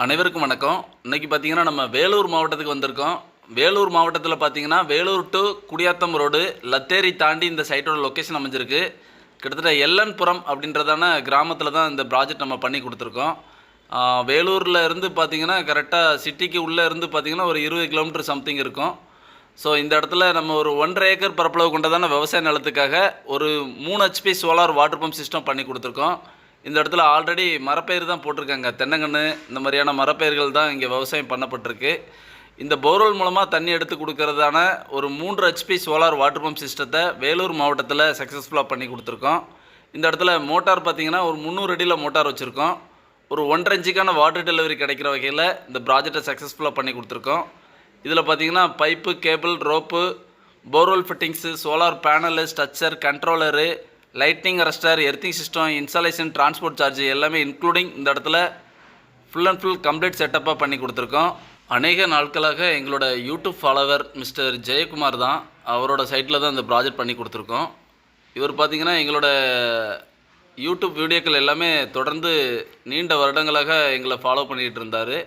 அனைவருக்கும் வணக்கம். இன்றைக்கி பார்த்திங்கன்னா நம்ம வேலூர் மாவட்டத்துக்கு வந்திருக்கோம். வேலூர் மாவட்டத்தில் பார்த்திங்கன்னா வேலூர் டு குடியாத்தம் ரோடு லத்தேரி தாண்டி இந்த சைட்டோட லொக்கேஷன் அமைஞ்சிருக்கு. கிட்டத்தட்ட எல்லன்புரம் அப்படின்றதான கிராமத்தில் தான் இந்த ப்ராஜெக்ட் நம்ம பண்ணி கொடுத்துருக்கோம். வேலூரில் இருந்து பார்த்திங்கன்னா கரெக்டாக சிட்டிக்கு உள்ளே இருந்து பார்த்திங்கன்னா ஒரு 20 கிலோமீட்டர் சம்திங் இருக்கும். ஸோ இந்த இடத்துல நம்ம ஒரு 1.5 ஏக்கர் பரப்பளவு கொண்டதான விவசாய நிலத்துக்காக ஒரு 3 HP solar water pump system பண்ணி கொடுத்துருக்கோம். இந்த இடத்துல ஆல்ரெடி மரப்பயிர் தான் போட்டிருக்காங்க. தென்னங்கன்று இந்த மாதிரியான மரப்பயிர்கள் தான் இங்கே விவசாயம் பண்ணப்பட்டிருக்கு. இந்த போர்வெல் மூலமாக தண்ணி எடுத்து கொடுக்கறதான ஒரு 3 HP சோலார் வாட்டர் பம்ப் சிஸ்டத்தை வேலூர் மாவட்டத்தில் சக்ஸஸ்ஃபுல்லாக பண்ணி கொடுத்துருக்கோம். இந்த இடத்துல மோட்டார் பார்த்திங்கன்னா ஒரு 300 அடியில் மோட்டார் வச்சுருக்கோம். ஒரு 1.5 இன்ச்சுக்கான வாட்டர் டெலிவரி கிடைக்கிற வகையில் இந்த ப்ராஜெக்டை சக்ஸஸ்ஃபுல்லாக பண்ணி கொடுத்துருக்கோம். இதில் பார்த்திங்கன்னா pipe, cable, rope, borewell fittings, solar panel, structure, controller, lightning arrester, earthing system, installation, transport charge எல்லாமே இன்க்ளூடிங் இந்த இடத்துல ஃபுல் அண்ட் ஃபுல் கம்ப்ளீட் செட்டப்பாக பண்ணி கொடுத்துருக்கோம். அநேக நாட்களாக எங்களோட யூடியூப் ஃபாலோவர் மிஸ்டர் ஜெயக்குமார் தான். அவரோட சைட்டில் தான் இந்த ப்ராஜெக்ட் பண்ணி கொடுத்துருக்கோம். இவர் பார்த்திங்கன்னா எங்களோட யூடியூப் வீடியோக்கள் எல்லாமே தொடர்ந்து நீண்ட வருடங்களாக எங்களை ஃபாலோ பண்ணிகிட்டு இருந்தார்.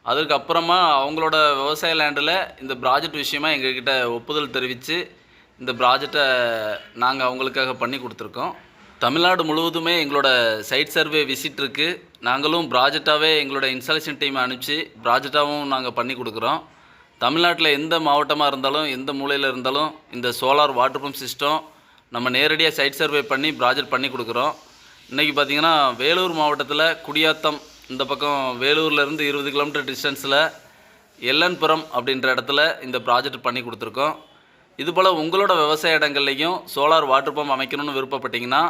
அதுக்கப்புறமா அவங்களோட விவசாய லேண்டில் இந்த ப்ராஜெக்ட் விஷயமா எங்கள்கிட்ட ஒப்புதல் தெரிவித்து இந்த ப்ராஜெக்டை நாங்கள் அவங்களுக்காக பண்ணி கொடுத்துருக்கோம். தமிழ்நாடு முழுவதுமே எங்களோட சைட் சர்வே விசிட் இருக்குது. நாங்களும் ப்ராஜெக்டாகவே எங்களோட இன்ஸ்டாலேஷன் டீமை அனுப்பிச்சு ப்ராஜெக்டாகவும் நாங்கள் பண்ணி கொடுக்குறோம். தமிழ்நாட்டில் எந்த மாவட்டமாக இருந்தாலும் எந்த மூலையில் இருந்தாலும் இந்த சோலார் வாட்டர் பம்ப் சிஸ்டம் நம்ம நேரடியாக சைட் சர்வே பண்ணி ப்ராஜெக்ட் பண்ணி கொடுக்குறோம். இன்றைக்கி பார்த்திங்கன்னா வேலூர் மாவட்டத்தில் குடியாத்தம் இந்த பக்கம் வேலூர்லேருந்து 20 கிலோமீட்டர் டிஸ்டன்ஸில் எல்லன்புரம் அப்படின்ற இடத்துல இந்த ப்ராஜெக்ட் பண்ணி கொடுத்துருக்கோம். இதுபோல் உங்களோட விவசாய இடங்கள்லையும் சோலார் வாட்டர் பம்ப் அமைக்கணும்னு விருப்பப்பட்டிங்கன்னா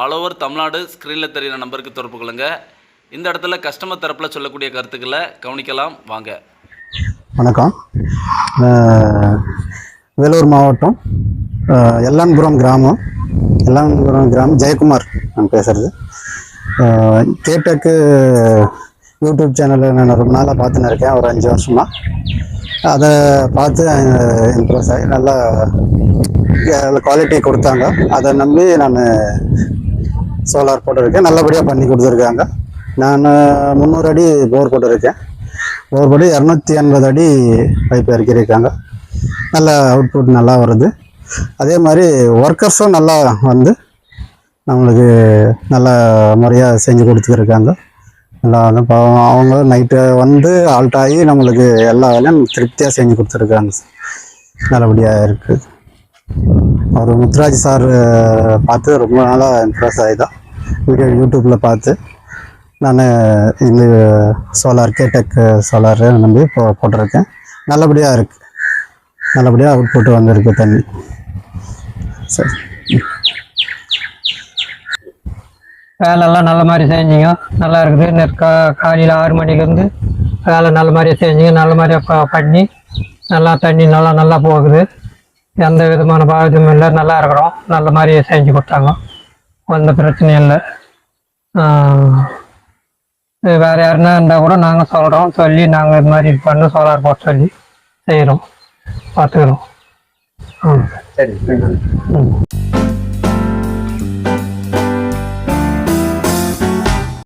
ஆல் ஓவர் தமிழ்நாடு ஸ்க்ரீனில் தெரிகிற நம்பருக்கு தொடர்பு கொள்ளுங்கள். இந்த இடத்துல கஸ்டமர் தரப்பில் சொல்லக்கூடிய கருத்துக்களை கவனிக்கலாம் வாங்க. வணக்கம். வேலூர் மாவட்டம் எல்லன்புரம் கிராமம் ஜெயக்குமார் நான் பேசுகிறது. கேடெக்கு யூடியூப் சேனலில் நான் ரொம்ப நாளாக பார்த்துன்னு இருக்கேன், ஒரு 5 வருஷமாக. அதை பார்த்து இம்ப்ரெஸ் ஆகி நல்லா குவாலிட்டி கொடுத்தாங்க. அதை நம்பி நான் சோலார் போட்டிருக்கேன். நல்லபடியாக பண்ணி கொடுத்துருக்காங்க. நான் 300 அடி போர் போட்டிருக்கேன். போர் போட்டு 280 அடி பைப் இறக்கியிருக்காங்க. நல்ல அவுட்புட் நல்லா வருது. அதே மாதிரி ஒர்க்கர்ஸும் நல்லா வந்து நம்மளுக்கு நல்ல முறையாக செஞ்சு கொடுத்துருக்காங்க. நல்லா அவங்க நைட்டு வந்து ஆல்ட் ஆகி நம்மளுக்கு எல்லா வேலையும் திருப்தியாக செஞ்சு கொடுத்துருக்காங்க. நல்லபடியாக இருக்குது. அவர் முத்துராஜ் சார் பார்த்து ரொம்ப நாளாக இம்ப்ரெஸ் ஆகிதான் யூடியூப்பில் பார்த்து நான் இந்த சோலார் கேடெக் சோலார் நம்பி போட்டிருக்கேன். நல்லபடியாக இருக்குது. நல்லபடியாக அவுட்புட் வந்திருக்கு தண்ணி. சரி, வேலைலாம் நல்ல மாதிரி செஞ்சிங்க, நல்லா இருக்குது. காலையில் 6 மணிலேருந்து வேலை நல்ல மாதிரியே செஞ்சிங்க, நல்ல மாதிரியாக பண்ணி நல்லா தண்ணி நல்லா போகுது. எந்த விதமான பாதிப்பும் இல்லை, நல்லா இருக்கிறோம். நல்ல மாதிரியே செஞ்சு கொடுத்தாங்க, எந்த பிரச்சனையும் இல்லை. வேறு யாருன்னா இருந்தால் கூட நாங்கள் சொல்கிறோம், சொல்லி நாங்கள் இது மாதிரி பண்ண சோலார் போட்டு சொல்லி செய்கிறோம், பார்த்துக்கிறோம். சரி.